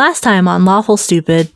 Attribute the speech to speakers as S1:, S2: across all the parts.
S1: Last time on Lawful Stupid,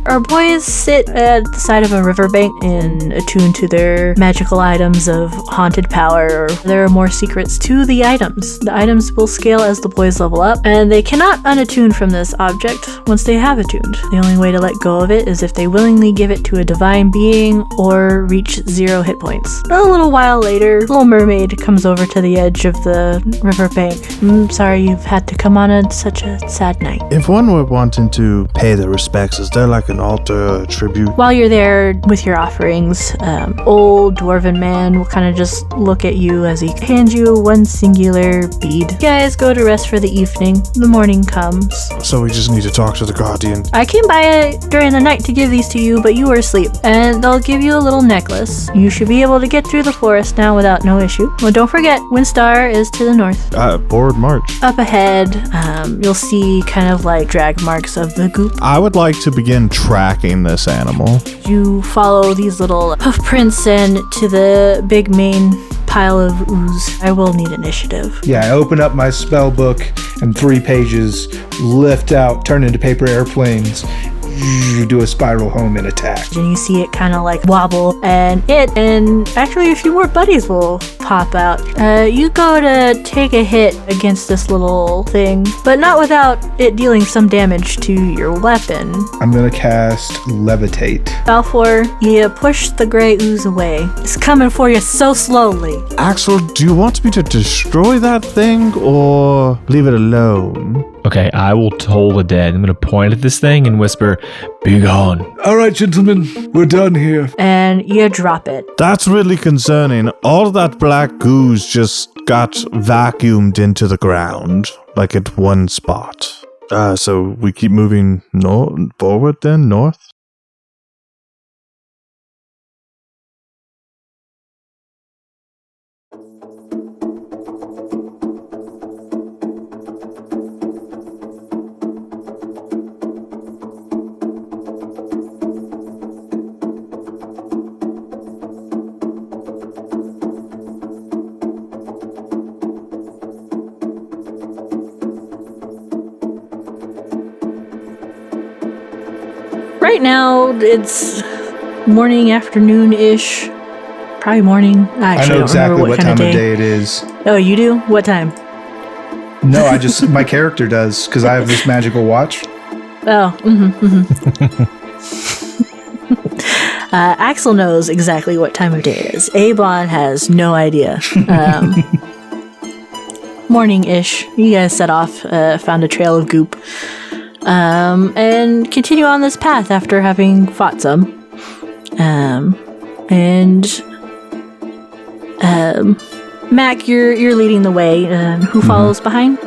S1: our boys sit at the side of a riverbank and attune to their magical items of haunted power. There are more secrets to the items. The items will scale as the boys level up, and they cannot unattune from this object once they have attuned. The only way to let go of it is if they willingly give it to a divine being or reach 0 hit points. A little while later, Little Mermaid comes over to the edge of the riverbank. Sorry you've had to come on such a sad night.
S2: If one were wanting to pay their respects, is there like an altar, a tribute?
S1: While you're there with your offerings, old dwarven man will kind of just look at you as he hands you one singular bead. You guys go to rest for the evening. The morning comes.
S2: So we just need to talk to the guardian.
S1: I came by during the night to give these to you, but you were asleep, and they'll give you a little necklace. You should be able to get through the forest now without no issue. Well, don't forget, Windstar is to the north.
S2: Forward march.
S1: Up ahead, you'll see kind of like drag marks of the goop.
S2: I would like to begin tracking this animal.
S1: You follow these little hoof prints and to the big main pile of ooze. I will need initiative.
S3: Yeah, I open up my spell book and 3 pages lift out, turn into paper airplanes. You do a spiral home and attack.
S1: And you see it kind of like wobble, and actually a few more buddies will pop out. You go to take a hit against this little thing, but not without it dealing some damage to your weapon.
S3: I'm gonna cast Levitate.
S1: Balfour, you push the gray ooze away. It's coming for you so slowly.
S2: Axel, do you want me to destroy that thing or leave it alone?
S4: Okay, I will toll the dead. I'm going to point at this thing and whisper, "Be gone."
S3: All right, gentlemen, we're done here.
S1: And you drop it.
S2: That's really concerning. All that black ooze just got vacuumed into the ground, like at one spot. So we keep moving forward then, north?
S1: Right now, it's morning, afternoon-ish. Probably morning.
S3: I know exactly what time of day it is.
S1: Oh, you do? What time?
S3: No, my character does, because I have this magical watch.
S1: Oh, Axel knows exactly what time of day it is. Abon has no idea. Morning-ish. You guys set off, found a trail of goop. And continue on this path after having fought some. Mac, you're leading the way. Who follows behind?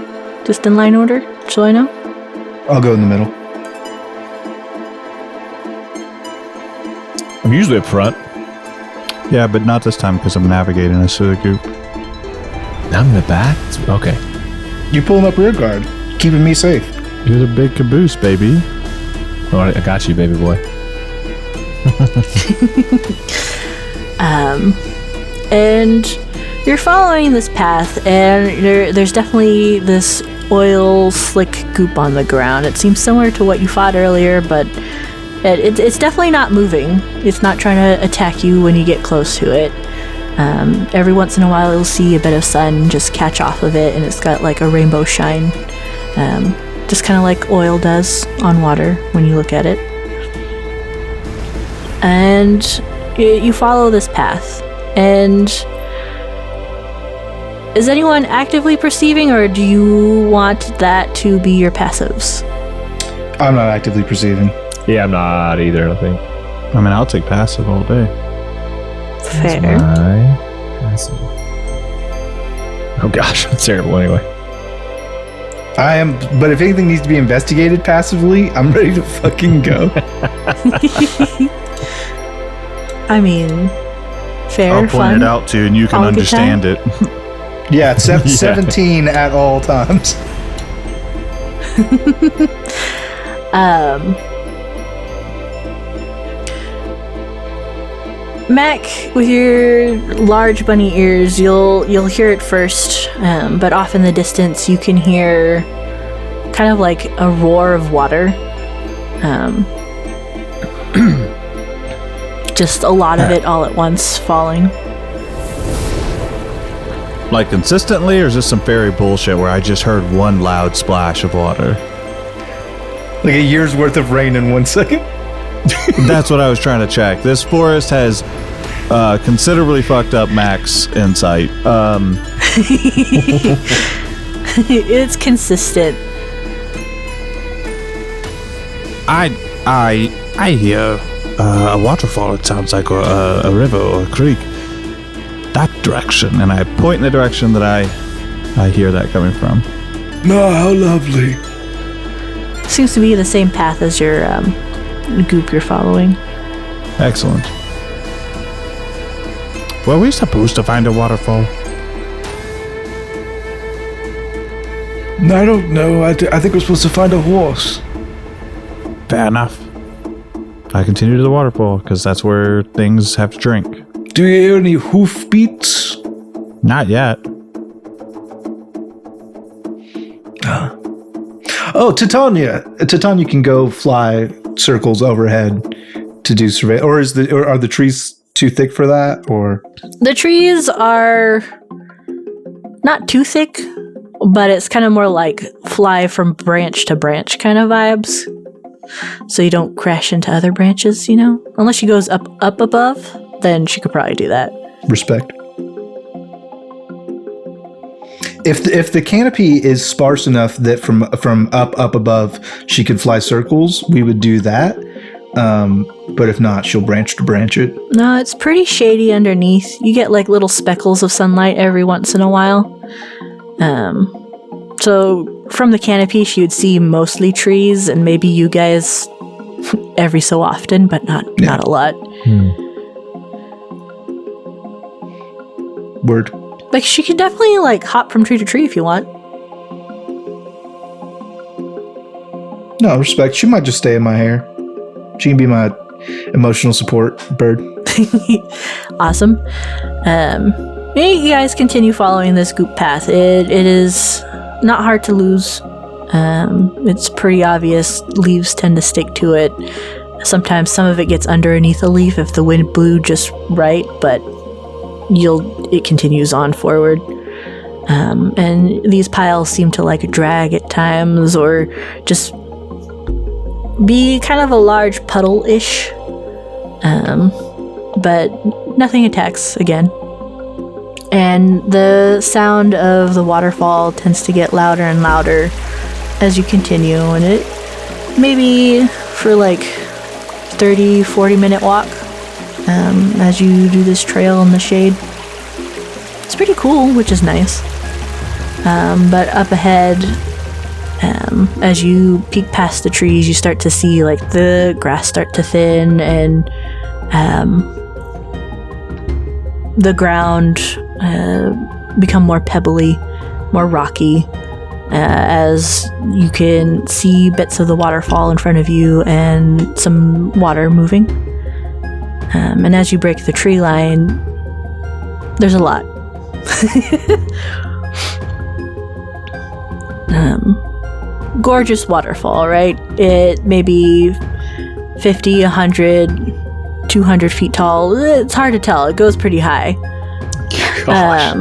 S1: Just in line order, so I know?
S3: I'll go in the middle.
S4: I'm usually up front.
S2: Yeah, but not this time because I'm navigating us through the goop.
S4: I'm in the back? Okay.
S3: You're pulling up rear guard, keeping me safe.
S2: You're the big caboose, baby.
S4: Oh, I got you, baby boy.
S1: And you're following this path, and there's definitely this oil slick goop on the ground. It seems similar to what you fought earlier, but it's definitely not moving. It's not trying to attack you when you get close to it. Every once in a while, you'll see a bit of sun just catch off of it, and it's got like a rainbow shine. Just kind of like oil does on water when you look at it. And you follow this path. And is anyone actively perceiving, or do you want that to be your passives?
S3: I'm not actively perceiving.
S4: Yeah, I'm not either, I think.
S2: I mean, I'll take passive all day.
S1: Fair.
S4: Passive. Oh gosh, that's terrible anyway.
S3: I am, but if anything needs to be investigated passively, I'm ready to fucking go.
S1: I mean, fair,
S2: I'll point
S1: fun.
S2: it out to you and you can understand it.
S3: Yeah, it's 17 at all times.
S1: Mac, with your large bunny ears, you'll hear it first, but off in the distance you can hear kind of like a roar of water. Just a lot of it all at once falling.
S2: Like consistently, or is this some fairy bullshit where I just heard one loud splash of water?
S3: Like a year's worth of rain in 1 second?
S2: That's what I was trying to check. This forest has considerably fucked up Max insight.
S1: It's consistent.
S2: I hear a waterfall. It sounds like a river or a creek. That direction, and I point in the direction that I hear that coming from.
S3: No, how lovely.
S1: Seems to be the same path as your goop you're following.
S2: Excellent. Were we supposed to find a waterfall?
S3: I don't know. I think we're supposed to find a horse.
S2: Fair enough. I continue to the waterfall, because that's where things have to drink.
S3: Do you hear any hoof beats?
S2: Not yet.
S3: Oh, Titania. Titania can go fly circles overhead to do survey. Or are the trees too thick for that? Or
S1: the trees are not too thick, but it's kind of more like fly from branch to branch kind of vibes. So you don't crash into other branches, you know? Unless she goes up above, then she could probably do that.
S3: Respect. If the canopy is sparse enough that from up above she could fly circles, we would do that. But if not, she'll branch to branch it.
S1: No, it's pretty shady underneath. You get like little speckles of sunlight every once in a while. So from the canopy, she would see mostly trees and maybe you guys every so often, but not a lot.
S3: Word.
S1: Like she could definitely like hop from tree to tree if you want.
S3: No, respect. She might just stay in my hair. She can be my emotional support bird.
S1: Awesome. You guys continue following this goop path. It is not hard to lose. It's pretty obvious. Leaves tend to stick to it. Sometimes some of it gets underneath a leaf if the wind blew just right, but it continues on forward. And these piles seem to like drag at times or just be kind of a large puddle-ish. But nothing attacks again. And the sound of the waterfall tends to get louder and louder as you continue, and it maybe for like 30-40 minute walk as you do this trail in the shade. It's pretty cool, which is nice. But up ahead, as you peek past the trees, you start to see like the grass start to thin and the ground become more pebbly, more rocky, as you can see bits of the waterfall in front of you and some water moving. And as you break the tree line, there's a lot. Gorgeous waterfall, right? It may be 50, 100, 200 feet tall. It's hard to tell. It goes pretty high.
S4: Gosh.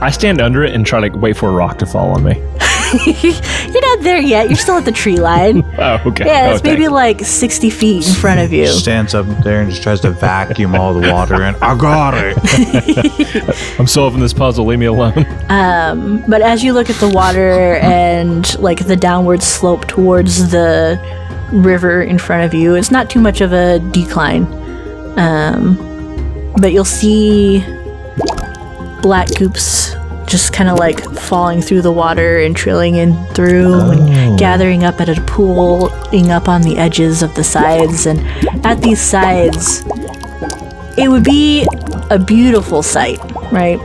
S4: I stand under it and try to wait for a rock to fall on me.
S1: You're not there yet. You're still at the tree line.
S4: Oh, okay.
S1: Yeah, it's maybe like 60 feet in front of you.
S2: Stands up there and just tries to vacuum all the water in. I got it.
S4: I'm solving this puzzle. Leave me alone.
S1: But as you look at the water and like the downward slope towards the river in front of you, it's not too much of a decline. But you'll see black goops just kind of like falling through the water and trailing in through and gathering up at a pooling up on the edges of the sides. And at these sides, it would be a beautiful sight, right?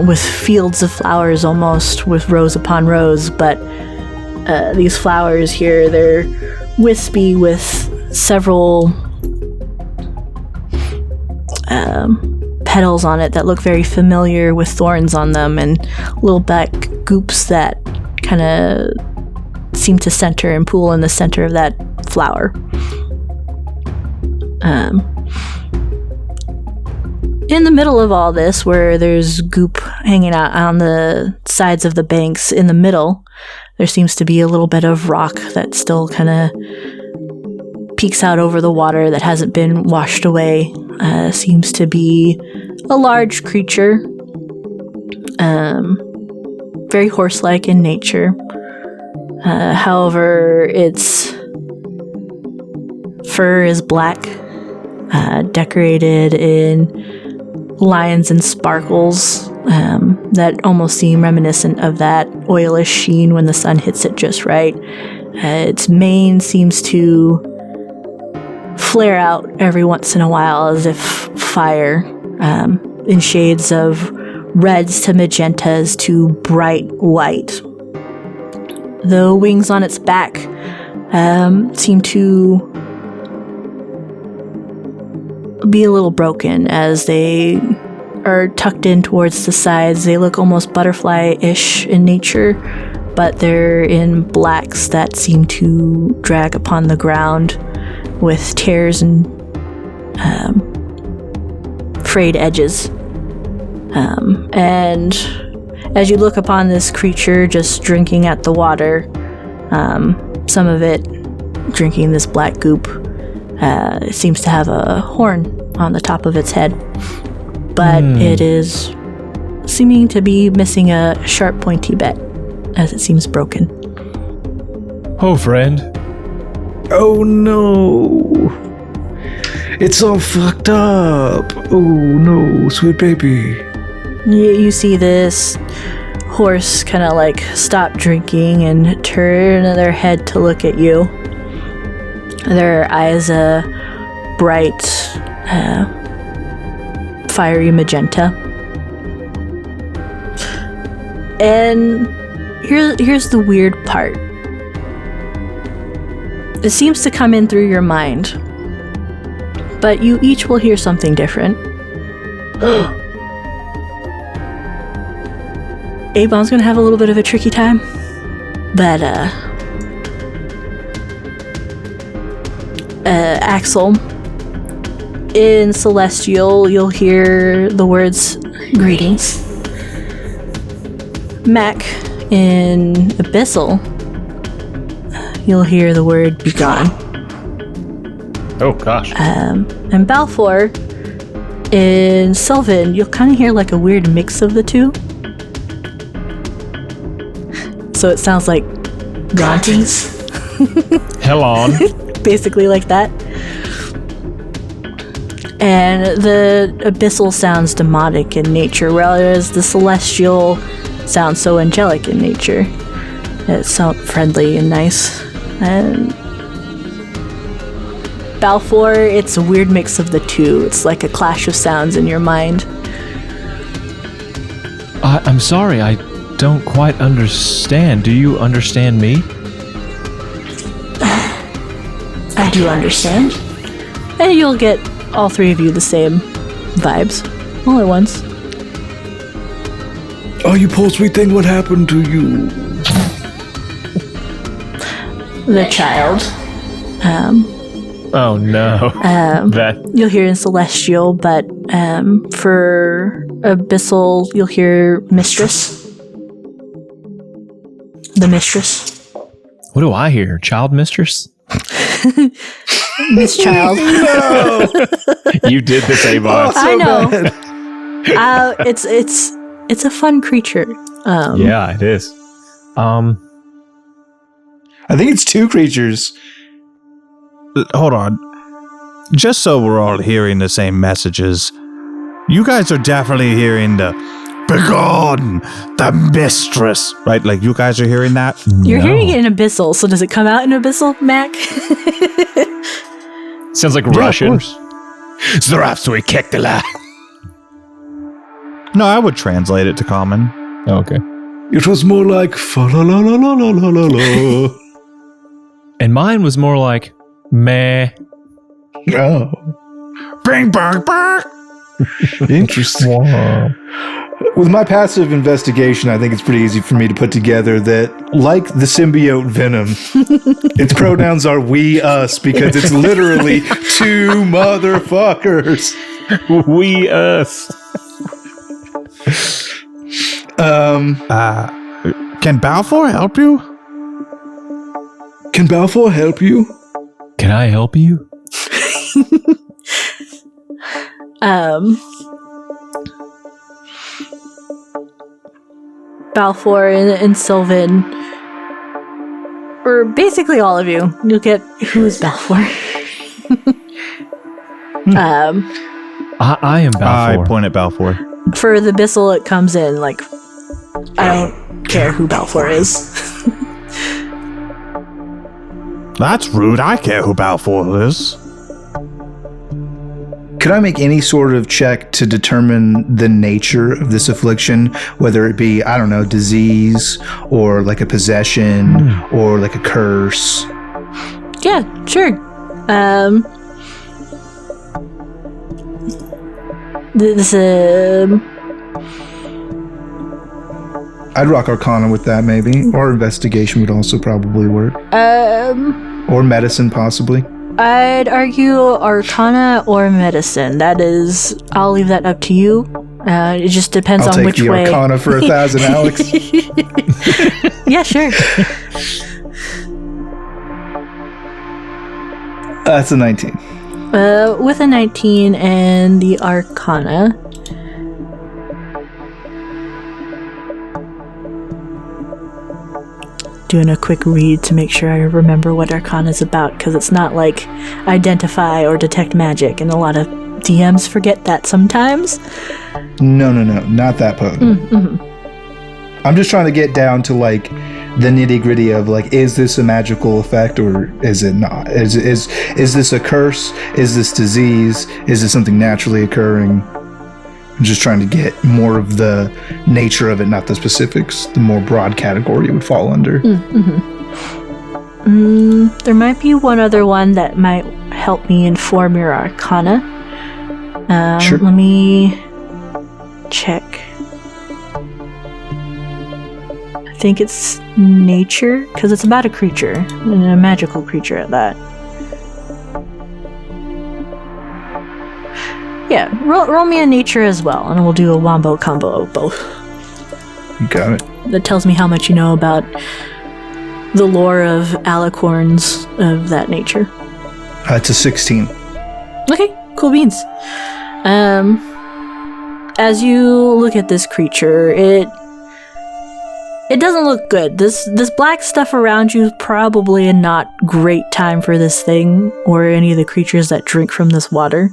S1: With fields of flowers almost, with rows upon rows. But these flowers here, they're wispy with several petals on it that look very familiar with thorns on them and little black goops that kind of seem to center and pool in the center of that flower. In the middle of all this, where there's goop hanging out on the sides of the banks, in the middle, there seems to be a little bit of rock that still kind of peeks out over the water that hasn't been washed away. Seems to be a large creature, very horse-like in nature. However, its fur is black, decorated in lines and sparkles that almost seem reminiscent of that oilish sheen when the sun hits it just right. Its mane seems to flare out every once in a while as if fire, in shades of reds to magentas to bright white. The wings on its back seem to be a little broken as they are tucked in towards the sides. They look almost butterfly-ish in nature, but they're in blacks that seem to drag upon the ground with tears and frayed edges. And as you look upon this creature just drinking at the water, some of it drinking this black goop, it seems to have a horn on the top of its head, but it is seeming to be missing a sharp pointy bit as it seems broken.
S4: Oh, friend.
S3: Oh no! It's all fucked up! Oh no, sweet baby.
S1: You see this horse kind of like stop drinking and turn their head to look at you. Their eyes bright, fiery magenta. And here's the weird part. It seems to come in through your mind, but you each will hear something different. A-Bomb's gonna have a little bit of a tricky time, but Axel, in Celestial, you'll hear the words greetings. Mac, in Abyssal, you'll hear the word begone.
S4: Oh, gosh.
S1: And Balfour, in Sylvan, you'll kind of hear like a weird mix of the two. So it sounds like gauntings.
S4: Hell on.
S1: Basically like that. And the Abyssal sounds demonic in nature, whereas the Celestial sounds so angelic in nature. It's so friendly and nice. And Balfour, it's a weird mix of the two. It's like a clash of sounds in your mind.
S4: I'm sorry, I don't quite understand. Do you understand me?
S1: I do understand. And you'll get all three of you the same vibes. All at once.
S3: Oh, you poor sweet thing, what happened to you?
S1: The child.
S4: Oh no.
S1: You'll hear in Celestial, but for Abyssal, you'll hear Mistress. The Mistress.
S4: What do I hear? Child mistress?
S1: Miss Child.
S3: No!
S4: You did this, A-Bot.
S1: I know. It's a fun creature.
S4: Yeah, it is.
S3: I think it's two creatures.
S2: Hold on. Just so we're all hearing the same messages, you guys are definitely hearing the begone, the mistress, right? Like you guys are hearing that?
S1: You're hearing it in Abyssal, so does it come out in Abyssal, Mac?
S4: Sounds like Russian.
S2: No, I would translate it to common.
S4: Oh, okay.
S3: It was more like fa-la-la-la-la-la-la-la.
S4: And mine was more like meh.
S3: Oh.
S2: Bing, bang, bang.
S3: Interesting.
S4: Wow.
S3: With my passive investigation, I think it's pretty easy for me to put together that, like the symbiote venom, its pronouns are we, us, because it's literally two motherfuckers.
S4: We, us.
S2: Can Balfour help you?
S3: Can Balfour help you?
S4: Can I help you?
S1: Balfour and Sylvan, or basically all of you, you'll get who is Balfour.
S4: I am Balfour.
S2: I point at Balfour.
S1: For the Bissell, it comes in like, I don't care who Balfour is.
S2: That's rude. I care who Balfour is.
S3: Could I make any sort of check to determine the nature of this affliction, whether it be, I don't know, disease or like a possession or like a curse?
S1: Yeah, sure. This
S3: I'd rock Arcana with that, maybe, or investigation would also probably work. Or medicine, possibly.
S1: I'd argue Arcana or Medicine. That is, I'll leave that up to you. It just depends on which way.
S3: I'll take the Arcana for 1,000, Alex.
S1: Yeah, sure.
S3: That's a 19.
S1: With a 19 and the Arcana. Doing a quick read to make sure I remember what Arcana is about, because it's not like identify or detect magic, and a lot of DMs forget that sometimes.
S3: No, not that potent. I'm just trying to get down to like the nitty gritty of like, is this a magical effect or is it not? Is this a curse? Is this disease? Is this something naturally occurring? I'm just trying to get more of the nature of it, not the specifics. The more broad category it would fall under.
S1: There might be one other one that might help me inform your Arcana.
S3: Sure.
S1: Let me check. I think it's nature, because it's about a creature, and a magical creature at that. Yeah, roll me a nature as well, and we'll do a wombo combo of both.
S3: You got it.
S1: That tells me how much you know about the lore of alicorns of that nature.
S3: It's a 16.
S1: Okay, cool beans. As you look at this creature, it doesn't look good. This black stuff around you is probably a not great time for this thing, or any of the creatures that drink from this water.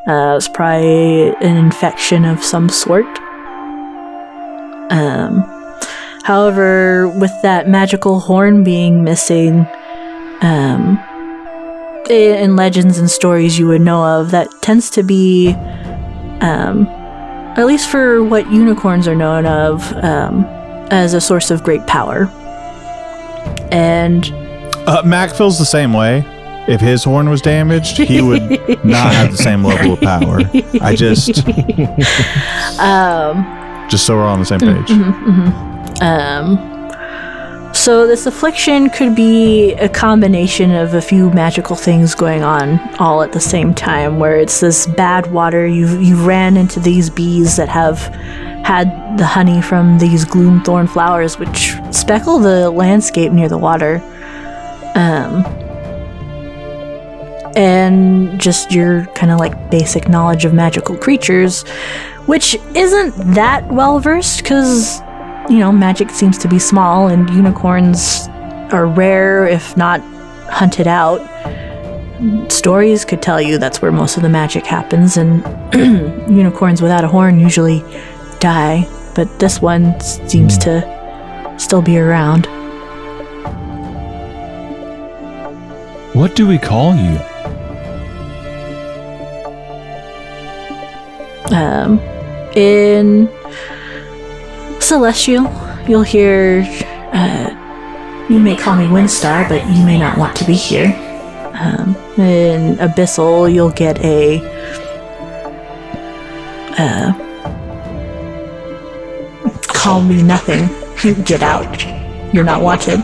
S1: It's probably an infection of some sort. However, with that magical horn being missing, in legends and stories you would know of, that tends to be, at least for what unicorns are known of, as a source of great power. And
S2: Mac feels the same way. If his horn was damaged, he would not have the same level of power. I just so we're on the same page.
S1: So this affliction could be a combination of a few magical things going on all at the same time, where it's this bad water. You ran into these bees that have had the honey from these gloomthorn flowers, which speckle the landscape near the water. And just your kind of like basic knowledge of magical creatures, which isn't that well versed, because, you know, magic seems to be small and unicorns are rare, if not hunted out. Stories could tell you that's where most of the magic happens, and unicorns without a horn usually die, but this one seems to still be around.
S4: What do we call you?
S1: In Celestial, you'll hear, you may call me Windstar, but you may not want to be here. In Abyssal, you'll get call me nothing. Get out. You're not wanted.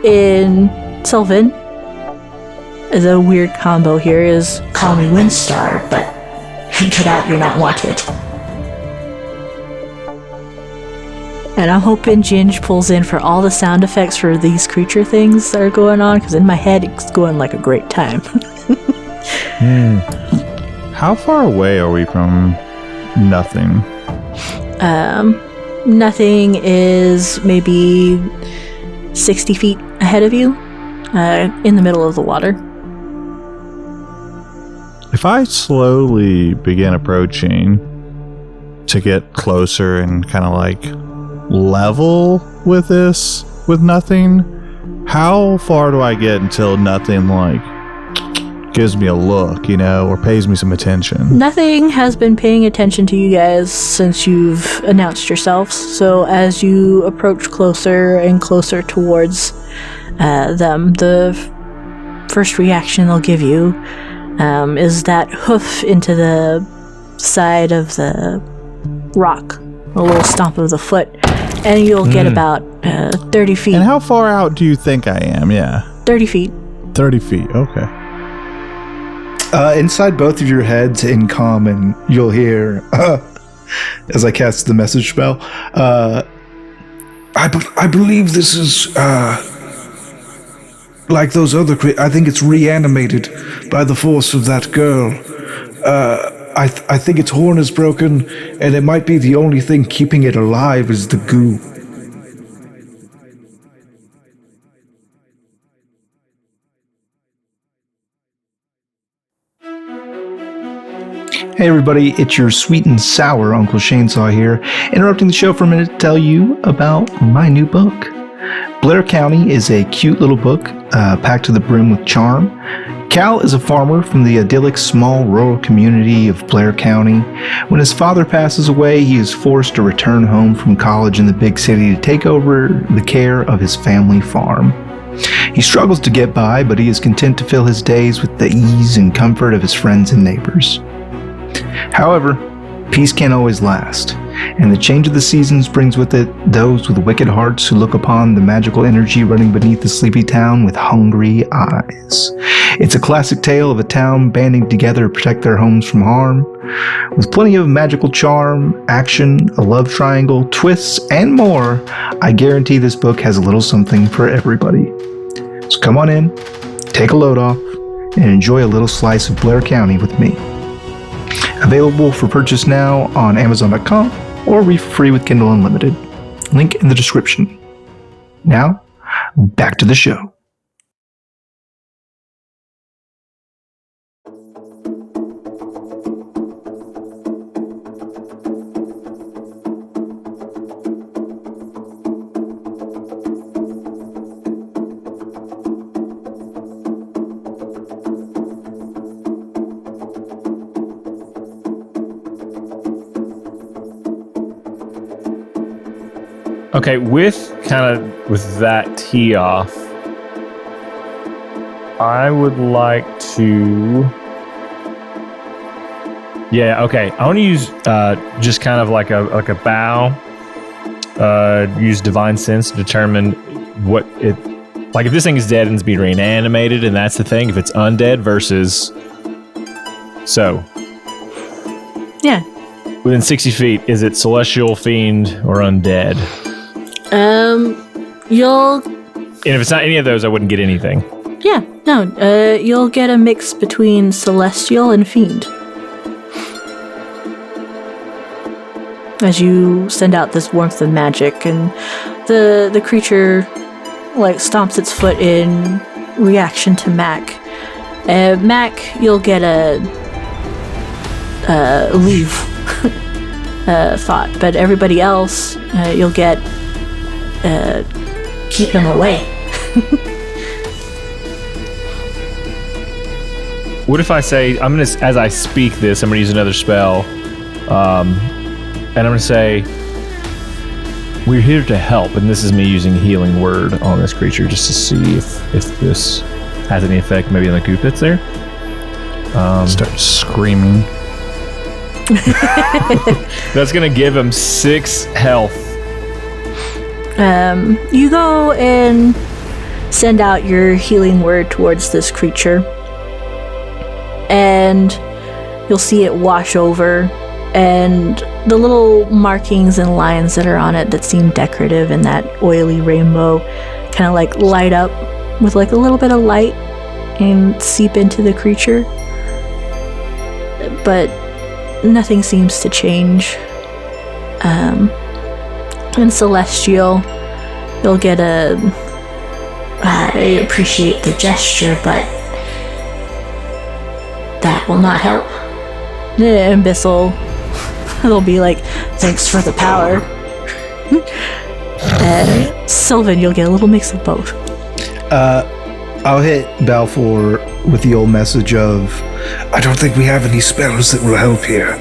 S1: In Sylvan, the weird combo here is call me Windstar, but get out, you're not wanted. And I'm hoping Ginge pulls in for all the sound effects for these creature things that are going on, because in my head it's going like a great time.
S2: How far away are we from nothing?
S1: Nothing is maybe 60 feet ahead of you, in the middle of the water.
S2: If I slowly begin approaching to get closer and kind of like level with this, with nothing, how far do I get until nothing like gives me a look, or pays me some attention?
S1: Nothing has been paying attention to you guys since you've announced yourselves, so as you approach closer and closer towards them, the first reaction they'll give you is that hoof into the side of the rock, a little stomp of the foot, and you'll get about 30 feet.
S2: And how far out do you think I am? Yeah.
S1: 30 feet.
S2: 30 feet, okay.
S3: Inside both of your heads in common, you'll hear, as I cast the message spell, I believe this is like those other I think it's reanimated by the force of that girl. I think its horn is broken, and it might be the only thing keeping it alive is the goo. Hey everybody, it's your sweet and sour Uncle Shainsaw here, interrupting the show for a minute to tell you about my new book. Blair County is a cute little book, packed to the brim with charm. Cal is a farmer from the idyllic small rural community of Blair County. When his father passes away, he is forced to return home from college in the big city to take over the care of his family farm. He struggles to get by, but he is content to fill his days with the ease and comfort of his friends and neighbors. However, peace can't always last, and the change of the seasons brings with it those with wicked hearts who look upon the magical energy running beneath the sleepy town with hungry eyes. It's a classic tale of a town banding together to protect their homes from harm. With plenty of magical charm, action, a love triangle, twists, and more, I guarantee this book has a little something for everybody. So come on in, take a load off, and enjoy a little slice of Blair County with me. Available for purchase now on Amazon.com or read for free with Kindle Unlimited. Link in the description. Now, back to the show.
S4: Okay, with that tee off, I would like to. Yeah, okay. I want to use just kind of like a bow. Use divine sense to determine what it. Like if this thing is dead and it's being reanimated, and that's the thing. If it's undead versus. So.
S1: Yeah.
S4: Within 60 feet, is it celestial, fiend, or undead?
S1: You'll...
S4: And if it's not any of those, I wouldn't get anything.
S1: Yeah, no, you'll get a mix between celestial and fiend. As you send out this warmth of magic, and the creature, stomps its foot in reaction to Mac. Mac, you'll get a leave thought, but everybody else, you'll get keep him away.
S4: What if I say, as I speak this, I'm gonna use another spell, and I'm gonna say, we're here to help, and this is me using a healing word on this creature just to see if this has any effect maybe on the goop that's there.
S2: Start screaming.
S4: That's gonna give him 6 health.
S1: You go and send out your healing word towards this creature, and you'll see it wash over, and the little markings and lines that are on it that seem decorative in that oily rainbow kind of like light up with like a little bit of light and seep into the creature, but nothing seems to change. And Celestial, you'll get I appreciate the gesture, but that will not help. And Bissell, it'll be like, thanks for the power. Sylvan, you'll get a little mix of both.
S3: I'll hit Balfour with the old message of, I don't think we have any spells that will help here.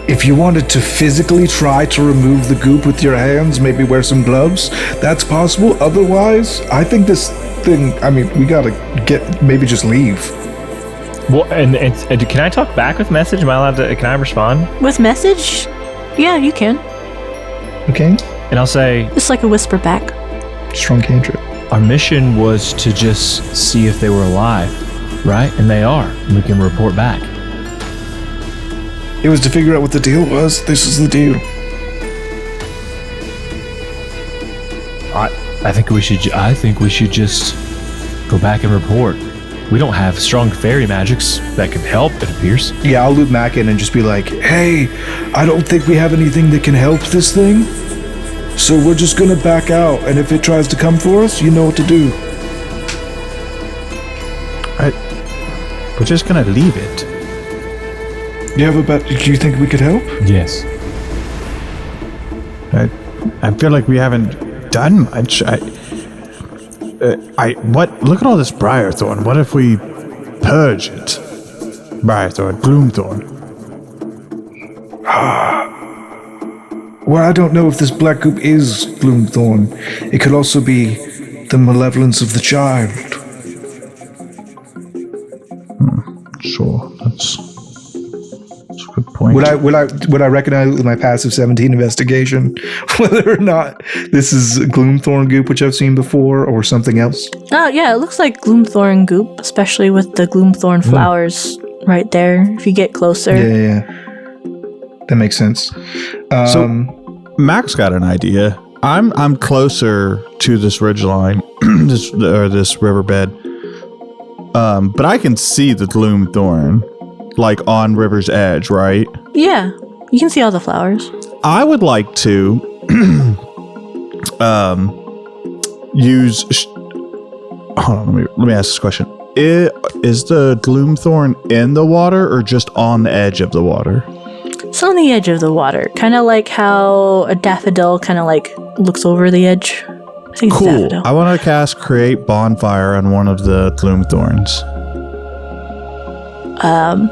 S3: If you wanted to physically try to remove the goop with your hands, maybe wear some gloves, that's possible. Otherwise, I think this thing, we gotta maybe just leave.
S4: Well, and can I talk back with message? Am I allowed to, can I respond?
S1: With message? Yeah, you can.
S3: Okay.
S4: And I'll say...
S1: It's like a whisper back.
S3: Strong cantrip.
S4: Our mission was to just see if they were alive, right? And they are. And we can report back.
S3: It was to figure out what the deal was. This is the deal.
S4: I think we should just go back and report. We don't have strong fairy magics that can help, it appears.
S3: Yeah, I'll loop Mac in and just be like, hey, I don't think we have anything that can help this thing. So we're just gonna back out, and if it tries to come for us, you know what to do.
S2: We're just gonna leave it.
S3: Do you think we could help?
S4: Yes.
S2: I feel like we haven't done much. Look at all this Briarthorn. What if we purge it? Briarthorn, Gloomthorn.
S3: Well, I don't know if this black goop is Gloomthorn. It could also be the malevolence of the child.
S2: Sure, that's a good point.
S3: Would I recognize with my passive 17 investigation whether or not this is Gloomthorn goop, which I've seen before, or something else?
S1: Oh yeah, it looks like Gloomthorn goop, especially with the Gloomthorn flowers right there. If you get closer,
S3: yeah, that makes sense.
S2: So Max got an idea. I'm closer to this ridgeline, this riverbed, but I can see the Gloomthorn, like on River's edge, right?
S1: Yeah, you can see all the flowers.
S2: I would like to use. Hold on, let me ask this question. Is the Gloomthorn in the water or just on the edge of the water?
S1: It's on the edge of the water, kind of like how a daffodil kind of like looks over the edge. I think it's
S2: cool.
S1: daffodil.
S2: I want to cast Create Bonfire on one of the Gloomthorns.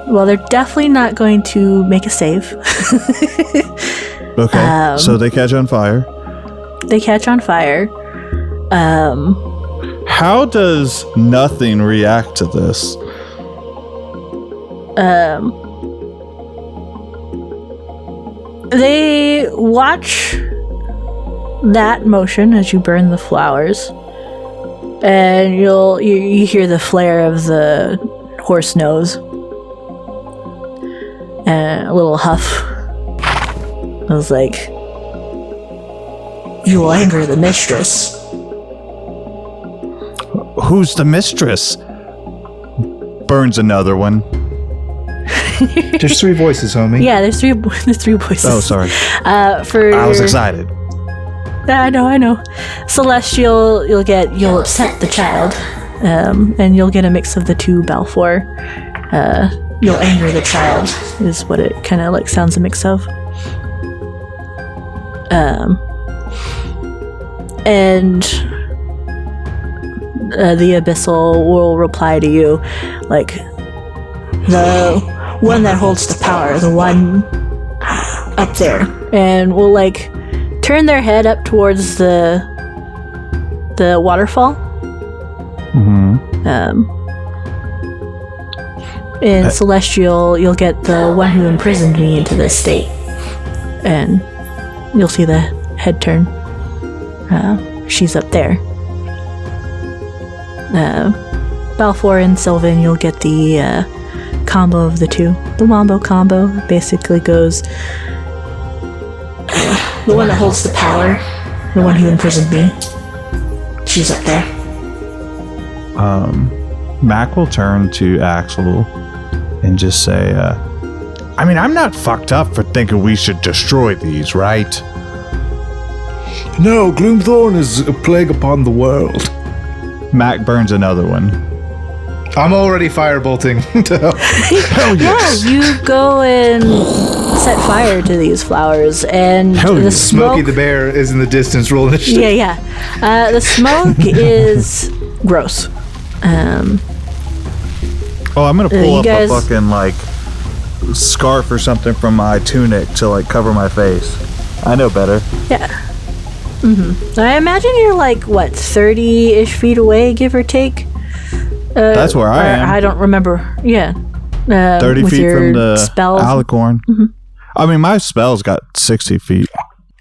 S1: Well, they're definitely not going to make a save.
S2: Okay, so they catch on fire.
S1: They catch on fire.
S2: How does nothing react to this?
S1: They watch that motion as you burn the flowers, and you hear the flare of the horse nose, and a little huff. I was like, "You will anger the mistress."
S2: Who's the mistress? Burns another one.
S3: There's 3 voices, homie.
S1: Yeah, there's three voices.
S2: Oh, sorry. I was excited.
S1: I know. Celestial, you'll upset the child, and you'll get a mix of the two. Balfour, you'll anger the child is what it kind of like sounds a mix of. And the Abyssal will reply to you, like, the one that holds the power, the one up there, and will like turn their head up towards the waterfall.
S2: Mm-hmm.
S1: In Celestial, you'll get the one who imprisoned me into this state. And you'll see the head turn. She's up there. Balfour and Sylvan, you'll get the combo of the two. The Wombo combo basically goes the one that holds the power, the one who imprisoned me. She's up there.
S2: Mac will turn to Axel and just say, I mean, I'm not fucked up for thinking we should destroy these, right?
S3: No, Gloomthorn is a plague upon the world.
S2: Mac burns another one.
S3: I'm already firebolting to help.
S2: Hell yes.
S1: Yeah, you go and set fire to these flowers, and the smoke...
S3: Smokey the Bear is in the distance rolling his shit.
S1: Yeah. The smoke is gross.
S2: I'm gonna pull up
S1: guys-
S2: a fucking, like, scarf or something from my tunic to, like, cover my face. I know better.
S1: Yeah. I imagine you're like, 30-ish feet away, give or take?
S2: That's where I am.
S1: I don't remember. Yeah.
S2: 30
S1: with
S2: feet
S1: your
S2: from the
S1: spells.
S2: alicorn. I mean, my spell's got 60 feet.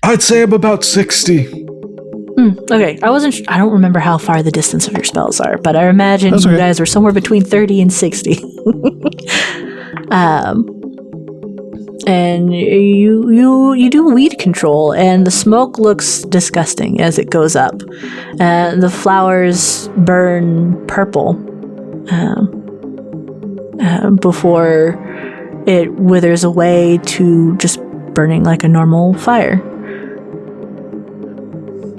S3: I'd say I'm about 60.
S1: Okay, I don't remember how far the distance of your spells are, but I imagine
S2: That's
S1: you
S2: okay.
S1: guys were somewhere between 30 and 60. And you do weed control, and the smoke looks disgusting as it goes up. The flowers burn purple before it withers away to just burning like a normal fire.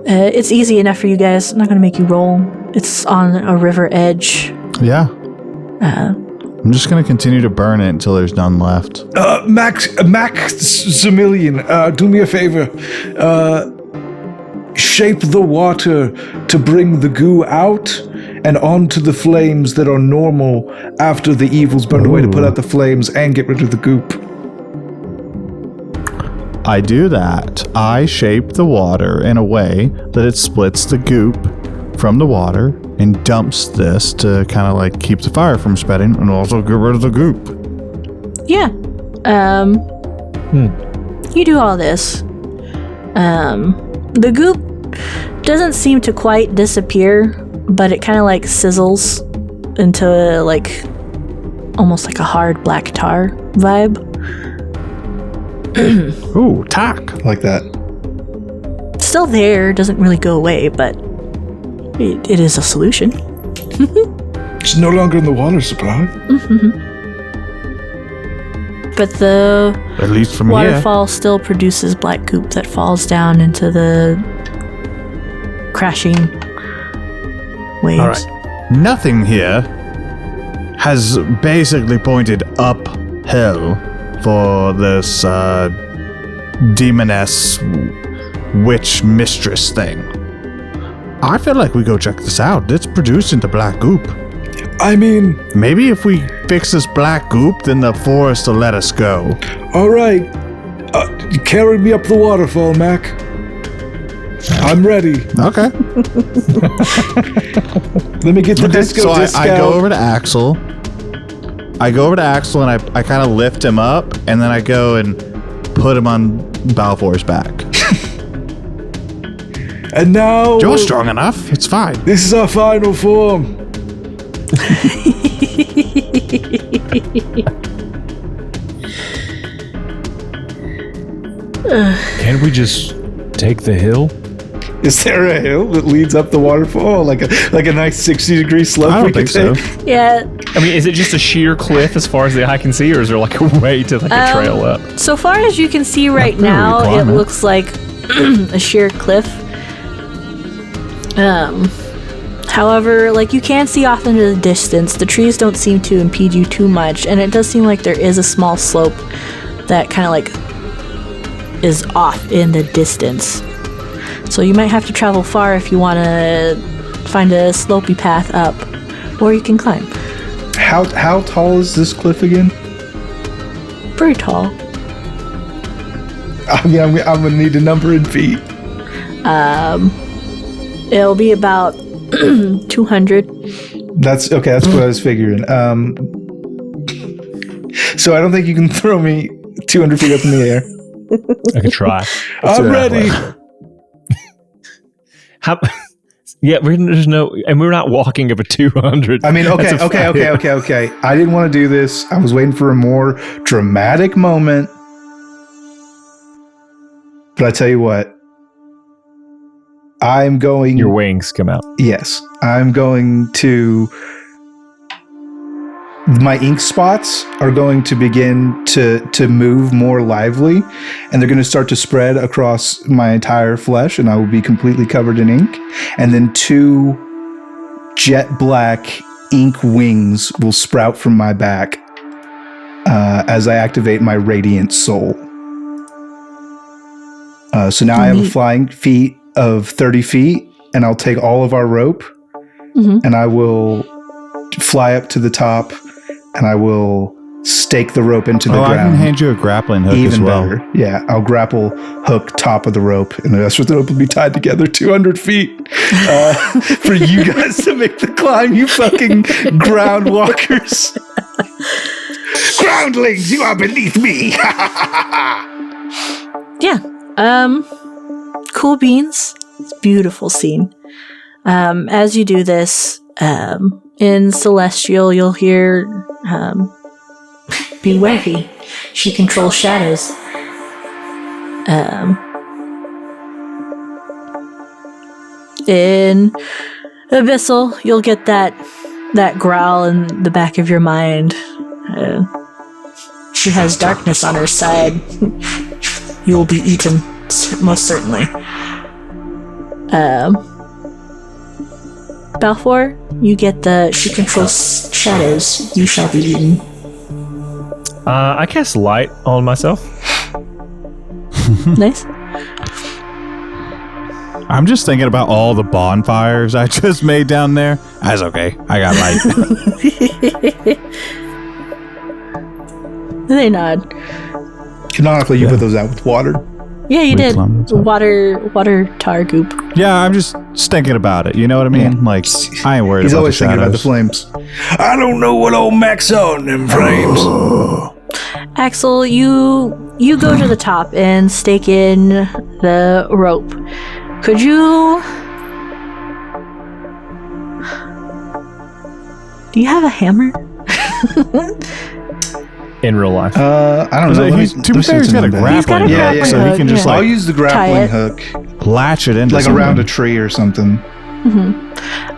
S1: It's easy enough for you guys. I'm not going to make you roll. It's on a river edge.
S2: Yeah. I'm just gonna continue to burn it until there's none left.
S3: Maximilian, do me a favor. Shape the water to bring the goo out and onto the flames that are normal after the evil's burned away to put out the flames and get rid of the goop.
S2: I do that. I shape the water in a way that it splits the goop from the water and dumps this to kind of like keep the fire from spreading and also get rid of the goop.
S1: Yeah. You do all this. The goop doesn't seem to quite disappear, but it kind of like sizzles into like almost like a hard black tar vibe.
S2: Ooh, tack.
S3: Like that.
S1: Still there, doesn't really go away, but it is a solution.
S3: It's no longer in the water supply.
S1: But the
S2: At least from
S1: waterfall still produces black goop that falls down into the crashing waves.
S2: All right. Nothing here has basically pointed uphill for this demoness witch mistress thing. I feel like we go check this out. It's producing the black goop.
S3: I mean,
S2: Maybe if we fix this black goop, then the forest will let us go.
S3: all right. Carry me up the waterfall, Mac. I'm ready.
S2: Okay.
S3: Let me get the disco
S2: So
S3: disc
S2: I go
S3: out.
S2: over to Axel. And I kind of lift him up, and then I go and put him on Balfour's back.
S3: And now
S2: You're strong enough. It's fine.
S3: this is our final form.
S4: Can we just take the hill?
S3: Is there a hill that leads up the waterfall, like a nice 60-degree slope?
S2: I
S3: we
S2: don't
S3: could
S2: think so.
S3: take?
S1: Yeah.
S4: I mean, is it just a sheer cliff as far as the eye can see, or is there like a way to like a trail up?
S1: So far as you can see right
S2: really
S1: now, it
S2: climb it.
S1: looks like a sheer cliff. However, like you can see off into the distance, the trees don't seem to impede you too much, and it does seem like there is a small slope that kind of like is off in the distance. So you might have to travel far if you want to find a slopey path up, or you can climb.
S3: How tall is this cliff again?
S1: Pretty tall.
S3: I mean, I'm gonna need a number in feet.
S1: It'll be about 200.
S3: That's okay. That's what I was figuring. So I don't think you can throw me 200 feet up in the air.
S4: I could try.
S3: I'm ready.
S4: How? Yeah, there's no, and we're not walking up a 200.
S3: I mean, okay. I didn't want to do this. I was waiting for a more dramatic moment. But I tell you what, I'm going.
S4: Your wings come out.
S3: Yes, I'm going to. My ink spots are going to begin to move more lively, and they're going to start to spread across my entire flesh, and I will be completely covered in ink. And then 2 jet black ink wings will sprout from my back as I activate my radiant soul. So now I have a flying feat of 30 feet, and I'll take all of our rope, and I will fly up to the top. And I will stake the rope into the ground.
S2: I can hand you a grappling hook as well.
S3: Better. Yeah, I'll grapple hook top of the rope, and the rest of the rope will be tied together 200 feet for you guys to make the climb, you fucking ground walkers. Groundlings, you are beneath me.
S1: Yeah. Cool beans. It's a beautiful scene. As you do this, in Celestial, you'll hear, be wary. She controls shadows. In Abyssal, you'll get that growl in the back of your mind. She has darkness on her side. You will be eaten, most certainly. Balfour, you get she controls shadows. You shall be eaten.
S4: I cast light on myself.
S1: Nice.
S2: I'm just thinking about all the bonfires I just made down there. That's okay. I got light.
S1: They nod.
S3: Canonically, you put those out with water.
S1: Yeah, you did. Water tar goop.
S2: Yeah, I'm just thinking about it. You know what I mean?
S3: Yeah.
S2: Like, I ain't worried
S3: He's
S2: about
S3: always
S2: the
S3: thinking about the
S2: shadows.
S3: flames. I don't know what old Max saw in them flames.
S1: Axel, you go to the top and stake in the rope. Could you... Do you have a hammer?
S4: In real life.
S3: I don't know.
S2: To be fair, he's got a grappling hook,
S3: Yeah,
S2: so he can just
S3: I'll
S2: like
S3: use the grappling hook,
S2: latch it into
S3: like
S2: something.
S3: around a tree or something.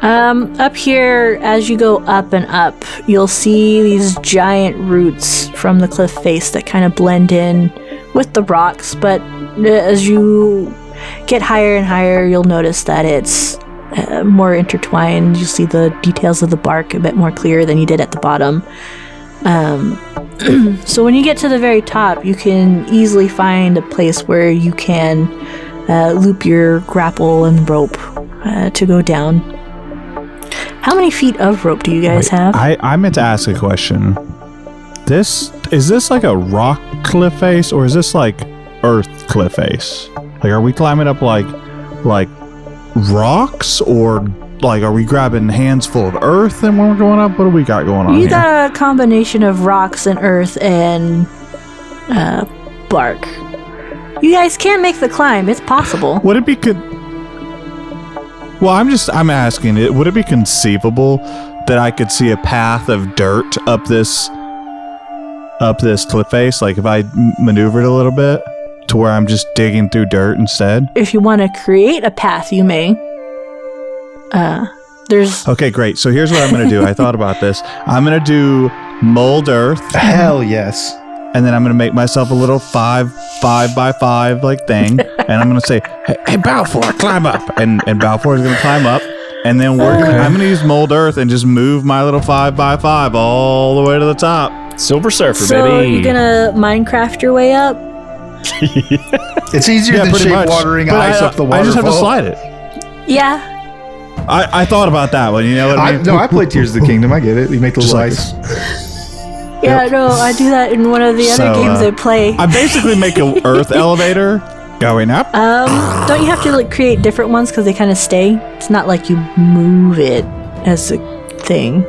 S1: Up here, as you go up and up, you'll see these giant roots from the cliff face that kind of blend in with the rocks, but as you get higher and higher, you'll notice that it's more intertwined. You'll see the details of the bark a bit more clear than you did at the bottom. So when you get to the very top, you can easily find a place where you can loop your grapple and rope to go down. How many feet of rope do you guys have?
S2: I meant to ask a question. Is this like a rock cliff face, or is this like earth cliff face? Like, are we climbing up like rocks, or like are we grabbing hands full of earth and when we're going up? What do we got going on
S1: You
S2: here?
S1: got a combination of rocks and earth and bark. You guys can make the climb. It's possible.
S2: Would it be Well, I'm asking it. Would it be conceivable that I could see a path of dirt up this cliff face? Like if I maneuvered a little bit to where I'm just digging through dirt instead?
S1: If you want to create a path, you may. There's...
S2: Okay, great. So here's what I'm going to do. I thought about this. I'm going to do mold earth.
S3: Hell yes.
S2: And then I'm going to make myself a little 5 by 5 like thing. And I'm going to say, hey, Balfour, climb up. And Balfour is going to climb up. And then I'm going to use mold earth and just move my little 5 by 5 all the way to the top.
S4: Silver Surfer,
S1: so
S4: baby.
S1: You're going to Minecraft your way up?
S3: It's easier than
S2: pretty
S3: shape
S2: much.
S3: watering
S2: But
S3: ice up the waterfall.
S2: I just have to slide it.
S1: Yeah.
S2: I thought about that one, you know what I mean?
S3: I played Tears of the Kingdom. I get it. You make the little
S2: like
S3: ice.
S1: Yeah, no, I do that in one of the other games I play.
S2: I basically make an earth elevator going up.
S1: Don't you have to like create different ones because they kind of stay? It's not like you move it as a thing.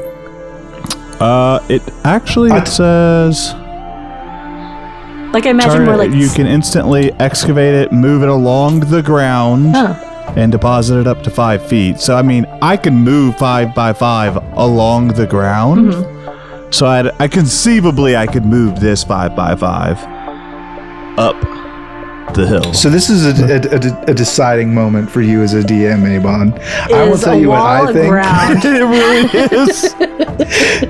S2: It says
S1: Like I imagine more like
S2: you can instantly excavate it, move it along the ground, and deposit it up to 5 feet. So I mean, I can move 5 by 5 along the ground. Mm-hmm. So I conceivably I could move this 5 by 5 up the hill.
S3: So this is a deciding moment for you as a DM, Avon. I will tell you what I think.
S2: It really is.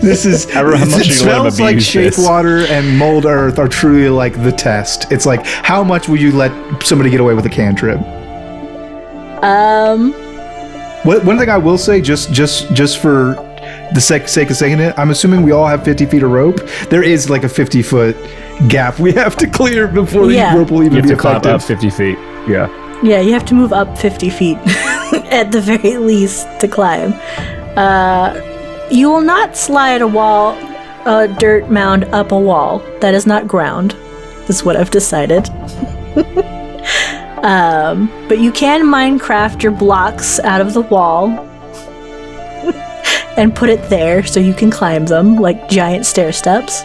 S3: This is.
S4: I don't know how much
S3: it smells like shape water and mold earth are truly like the test. It's like, how much will you let somebody get away with a cantrip? One thing I will say, just for the sake of saying it, I'm assuming we all have 50 feet of rope. There is like a 50-foot gap we have to clear before the rope will even be effective. You have to climb up
S4: 50 feet. Yeah.
S1: Yeah, you have to move up 50 feet at the very least to climb. You will not slide a dirt mound up a wall. That is not ground. Is what I've decided. But you can Minecraft your blocks out of the wall and put it there so you can climb them like giant stair steps.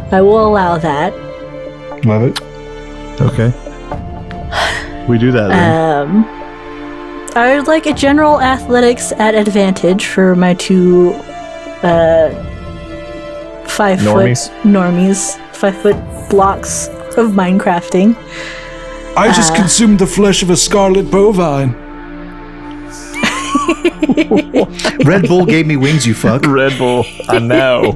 S1: I will allow that.
S3: Love it.
S2: Okay. We do that then.
S1: I would like a general athletics at advantage for my 2 normies. 5-foot blocks of Minecrafting.
S5: I just consumed the flesh of a scarlet bovine.
S3: Red Bull gave me wings, you fuck.
S4: Red Bull, I know.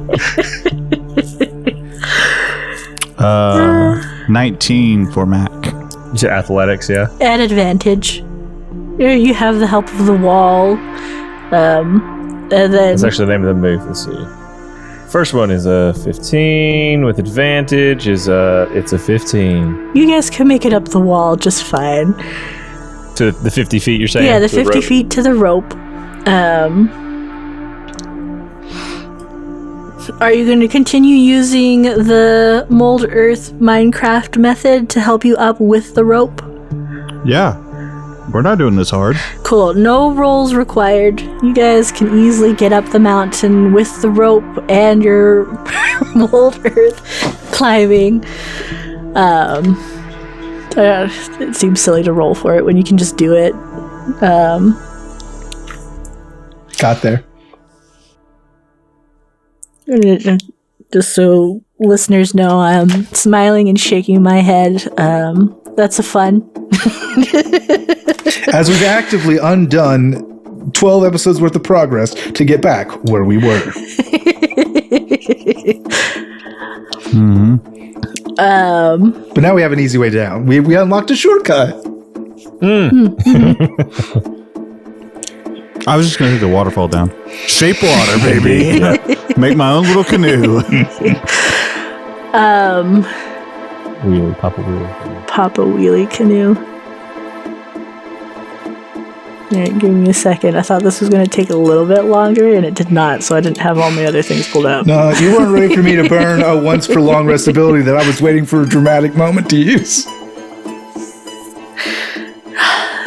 S2: 19 for Mac.
S4: Athletics, yeah.
S1: At advantage. You have the help of the wall. And then
S4: that's actually the name of the move. Let's see. First one is a 15 with advantage. It's a 15.
S1: You guys can make it up the wall just fine.
S4: To the 50 feet, you're saying?
S1: Yeah, the 50 feet to the rope. Are you going to continue using the mold earth Minecraft method to help you up with the rope?
S2: Yeah. We're not doing this hard.
S1: Cool. No rolls required. You guys can easily get up the mountain with the rope and your mold earth climbing. It seems silly to roll for it when you can just do it.
S3: Got there.
S1: Just so listeners know, I'm smiling and shaking my head. That's a fun.
S3: As we've actively undone 12 episodes worth of progress to get back where we were.
S2: Mm-hmm.
S3: But now we have an easy way down. We unlocked a shortcut.
S2: I was just going to take the waterfall down. Shape water, baby. Make my own little canoe.
S4: Wheelie, Papa Wheelie.
S1: Papa Wheelie canoe. Yeah, give me a second. I thought this was going to take a little bit longer, and it did not, so I didn't have all my other things pulled out.
S3: No, you weren't ready for me to burn a once for long rest ability that I was waiting for a dramatic moment to use.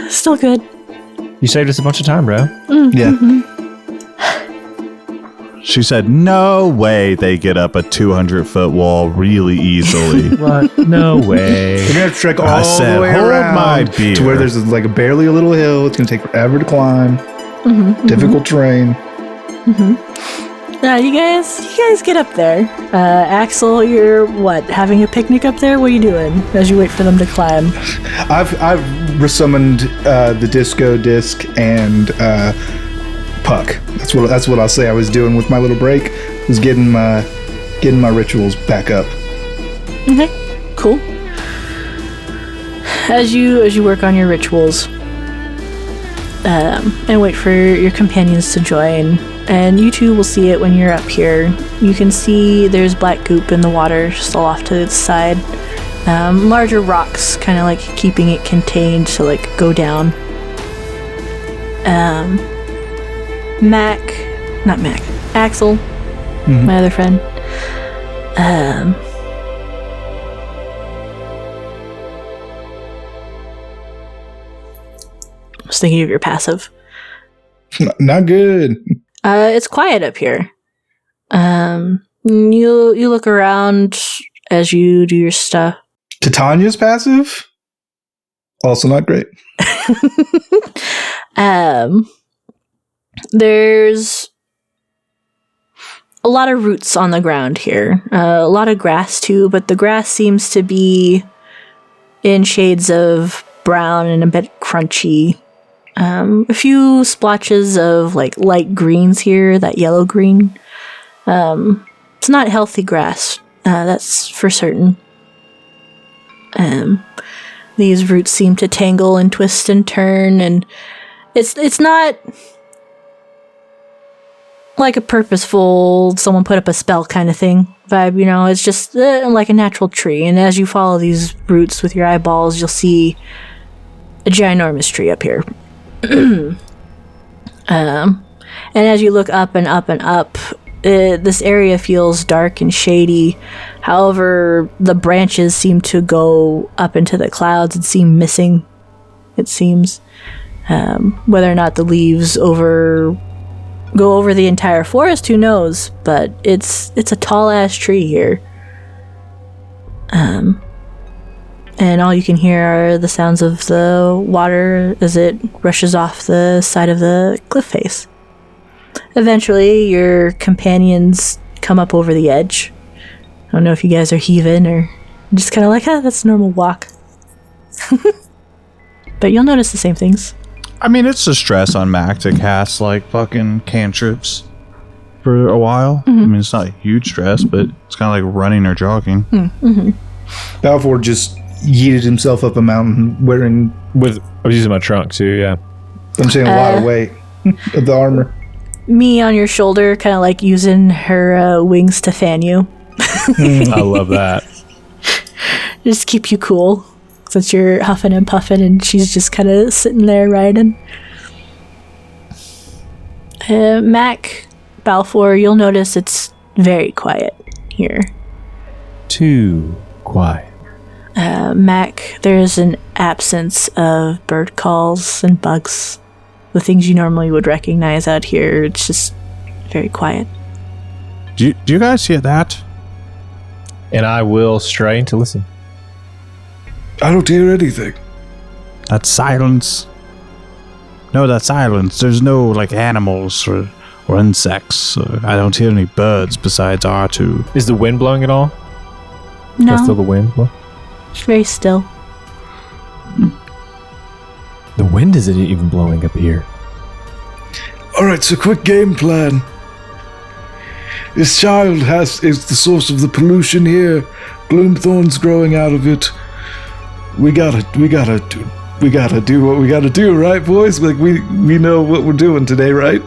S1: Still good.
S4: You saved us a bunch of time, bro.
S3: Yeah.
S2: She said, no way they get up a 200-foot wall really easily.
S4: What? No way.
S3: You're going to have to trek all the way around to where there's like barely a little hill. It's going to take forever to climb. Difficult terrain.
S1: You guys get up there. Axel, you're having a picnic up there? What are you doing as you wait for them to climb?
S3: I've resummoned the disco disc and Puck. That's what I'll say I was doing with my little break. Was getting my rituals back up.
S1: Okay, cool. As you work on your rituals, and wait for your companions to join, and you two will see it when you're up here. You can see there's black goop in the water just off to the side. Larger rocks, kind of like keeping it contained to go down. Axel, my other friend. I was thinking of your passive.
S3: Not good.
S1: It's quiet up here. You look around as you do your stuff.
S3: Titania's passive? Also not great.
S1: There's a lot of roots on the ground here. A lot of grass too, but the grass seems to be in shades of brown and a bit crunchy. A few splotches of like light greens here, that yellow green. It's not healthy grass, that's for certain. These roots seem to tangle and twist and turn, and it's not like a purposeful, someone put up a spell kind of thing vibe, you know? It's just like a natural tree, and as you follow these roots with your eyeballs, you'll see a ginormous tree up here. And as you look up and up and up, this area feels dark and shady. However, the branches seem to go up into the clouds and seem missing, it seems. Whether or not the leaves go over the entire forest, who knows? But it's a tall-ass tree here. And all you can hear are the sounds of the water as it rushes off the side of the cliff face. Eventually, your companions come up over the edge. I don't know if you guys are heaving or just kind of like, that's a normal walk. But you'll notice the same things.
S2: I mean, it's a stress on Mac to cast, like, fucking cantrips for a while. I mean, it's not a huge stress, but it's kind of like running or jogging.
S3: Balfour just yeeted himself up a mountain wearing...
S4: I was using my trunk, too, yeah.
S3: I'm saying a lot of weight of the armor.
S1: Me on your shoulder, kind of like using her wings to fan you.
S4: I love that.
S1: Just keep you cool, since you're huffing and puffing, and she's just kind of sitting there riding. Mac, Balfour, you'll notice it's very quiet here.
S4: Too quiet.
S1: Mac, there's an absence of bird calls and bugs. The things you normally would recognize out here, it's just very quiet.
S2: Do you guys hear that?
S4: And I will strain to listen.
S5: I don't hear anything.
S2: That's silence. No, that's silence. There's no, like, animals or insects. I don't hear any birds besides our two.
S4: Is the wind blowing at all?
S1: No,
S4: That's still the wind blowing?
S1: it's very still.
S4: The wind isn't even blowing up here.
S5: Alright, so quick game plan. This child is the source of the pollution here. Gloomthorn's growing out of it. We gotta do what we gotta do, right, boys? Like, we know what we're doing today, right?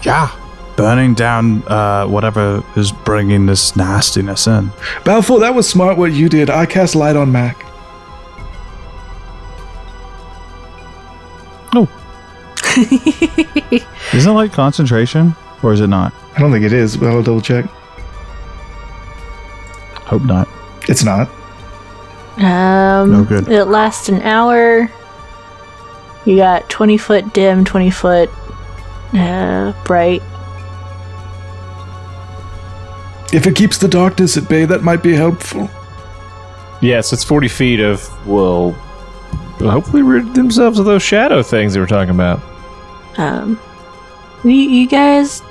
S2: Yeah. Burning down whatever is bringing this nastiness in.
S5: Balfour, that was smart what you did. I cast light on Mac.
S2: Oh. Isn't it like concentration? Or is it not?
S3: I don't think it is, but I'll double check.
S2: Hope not.
S3: It's not.
S2: No good.
S1: It lasts an hour. You got 20 foot dim, 20 foot bright.
S5: If it keeps the darkness at bay, that might be helpful.
S4: Yes, it's 40 feet of, well, hopefully rid themselves of those shadow things they were talking about.
S1: You guys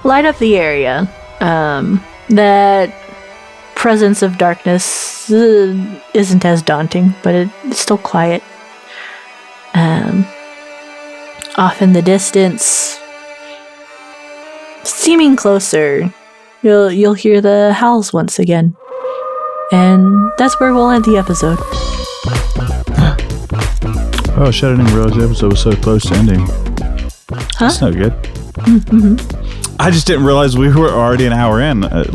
S1: light up the area. That presence of darkness isn't as daunting, but it's still quiet. Off in the distance, seeming closer, you'll hear the howls once again. And that's where we'll end the episode.
S2: Oh shit, I didn't realize the episode was so close to ending.
S1: Huh?
S2: That's no good. I just didn't realize we were already an hour in. It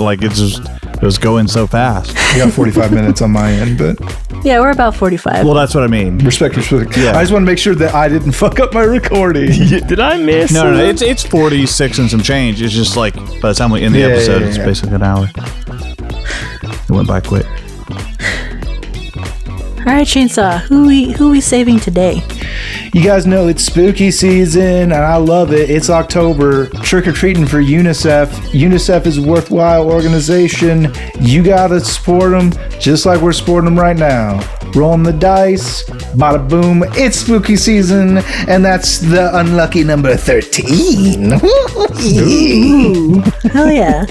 S2: was going so fast.
S3: You got 45 minutes on my end, but
S1: Yeah, we're about 45.
S2: Well, that's what I mean.
S3: respect.
S2: Yeah.
S3: I just want to make sure that I didn't fuck up my recording.
S4: Did I miss?
S2: No, it's 46 and some change. It's just like by the time we end the episode, it's basically an hour. It went by quick.
S1: All right, Chainsaw, who we saving today?
S3: You guys know it's spooky season, and I love it. It's October. Trick-or-treating for UNICEF. UNICEF is a worthwhile organization. You gotta support them, just like we're supporting them right now. Rolling the dice, bada boom, it's spooky season, and that's the unlucky number 13.
S1: Ooh, hell yeah.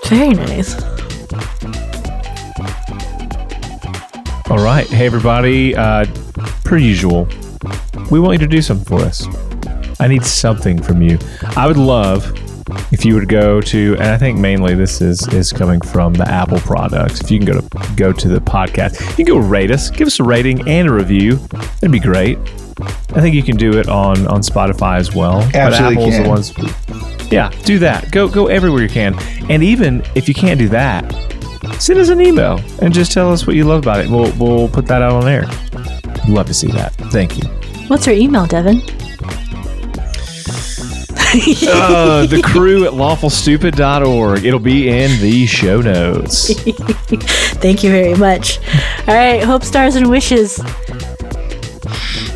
S1: Very nice.
S4: All right. Hey, everybody. Per usual, we want you to do something for us. I need something from you. I would love if you would go to, and I think mainly this is coming from the Apple products. If you can go to the podcast, you can go rate us, give us a rating and a review. That'd be great. I think you can do it on Spotify as well.
S3: Absolutely,
S4: but Apple's
S3: can.
S4: the ones. Yeah, do that. Go everywhere you can. And even if you can't do that, send us an email and just tell us what you love about it. We'll put that out on air. Love to see that. Thank you.
S1: What's our email, Devin?
S4: The crew at lawfulstupid.org. It'll be in the show notes.
S1: Thank you very much. All right, hope, stars, and wishes.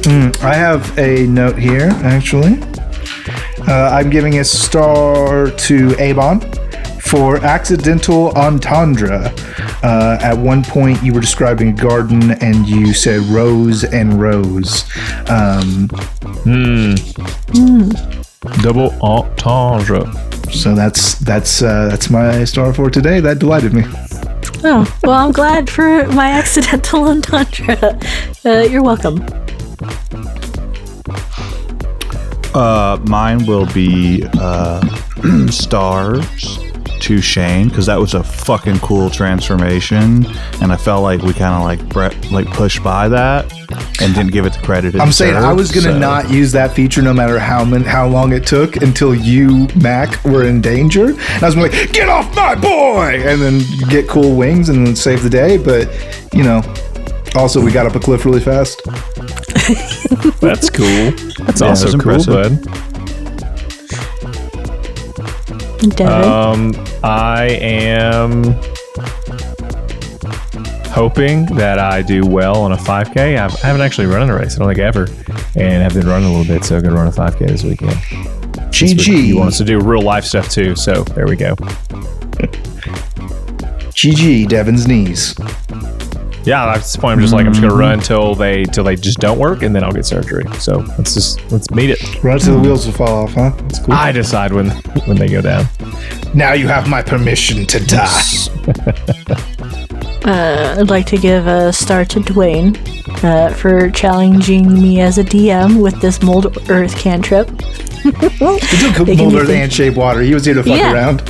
S3: I have a note here, actually. I'm giving a star to Avon for accidental entendre. At one point, you were describing a garden, and you said rose and rose.
S4: Double entendre.
S3: So that's my star for today. That delighted me.
S1: Oh, well, I'm glad for my accidental entendre. You're welcome.
S2: Mine will be stars to Shane, because that was a fucking cool transformation, and I felt like we kind of like pushed by that and didn't give it the credit it
S3: I'm saying
S2: deserved,
S3: I was gonna not use that feature no matter how long it took until you, Mac, were in danger. And I was like, get off my boy, and then get cool wings and then save the day. But also we got up a cliff really fast.
S4: That's cool. That's also cool,
S2: impressive.
S4: bud.
S1: Devin?
S4: I am hoping that I do well on a 5K. I haven't actually run a race, I don't think ever, and I've been running a little bit, so I'm going to run a 5K this weekend.
S3: GG.
S4: You want us to do real life stuff too, so there we go.
S3: GG, Devin's knees.
S4: Yeah, at this point, I'm just going to run till they just don't work, and then I'll get surgery. So let's meet it.
S3: Right till the wheels will fall off, huh? That's cool.
S4: I decide when they go down.
S3: Now you have my permission to die.
S1: I'd like to give a star to Dwayne for challenging me as a DM with this mold earth cantrip.
S3: He took mold earth and shape water. He was here to fuck around.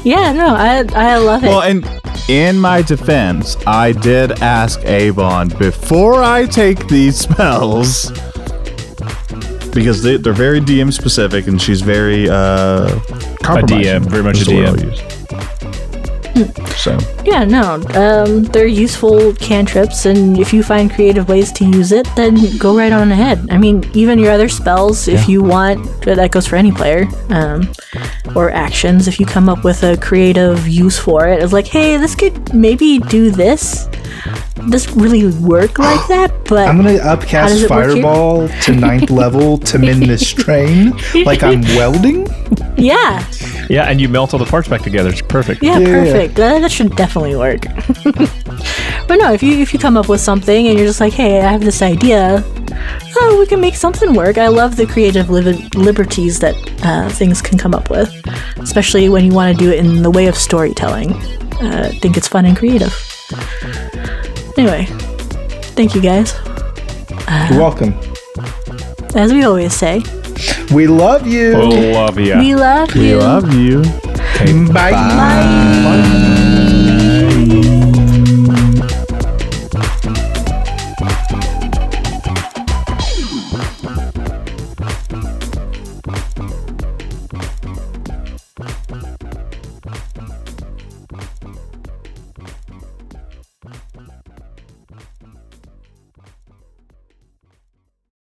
S1: Yeah, no, I love it.
S2: Well, and in my defense, I did ask Avon before I take these spells, because they're very DM specific, and she's very compromising.
S4: Very much a DM.
S2: So
S1: yeah, no, they're useful cantrips, and if you find creative ways to use it, then go right on ahead. I mean, even your other spells, if you want, that goes for any player, or actions, if you come up with a creative use for it, it's like, hey, this could maybe do this. Doesn't really work like that, but
S3: I'm gonna upcast Fireball to 9th level to mend this train, like I'm welding.
S1: Yeah.
S4: Yeah, and you melt all the parts back together. It's perfect.
S1: Yeah, perfect. That should definitely work. But no, if you come up with something and you're just like, hey, I have this idea, oh, we can make something work. I love the creative liberties that things can come up with, especially when you want to do it in the way of storytelling. I think it's fun and creative. Anyway, thank you guys.
S3: You're welcome.
S1: As we always say,
S3: we love you.
S4: We love you.
S1: We love you.
S2: we love you.
S4: Okay,
S3: Bye.
S1: Bye.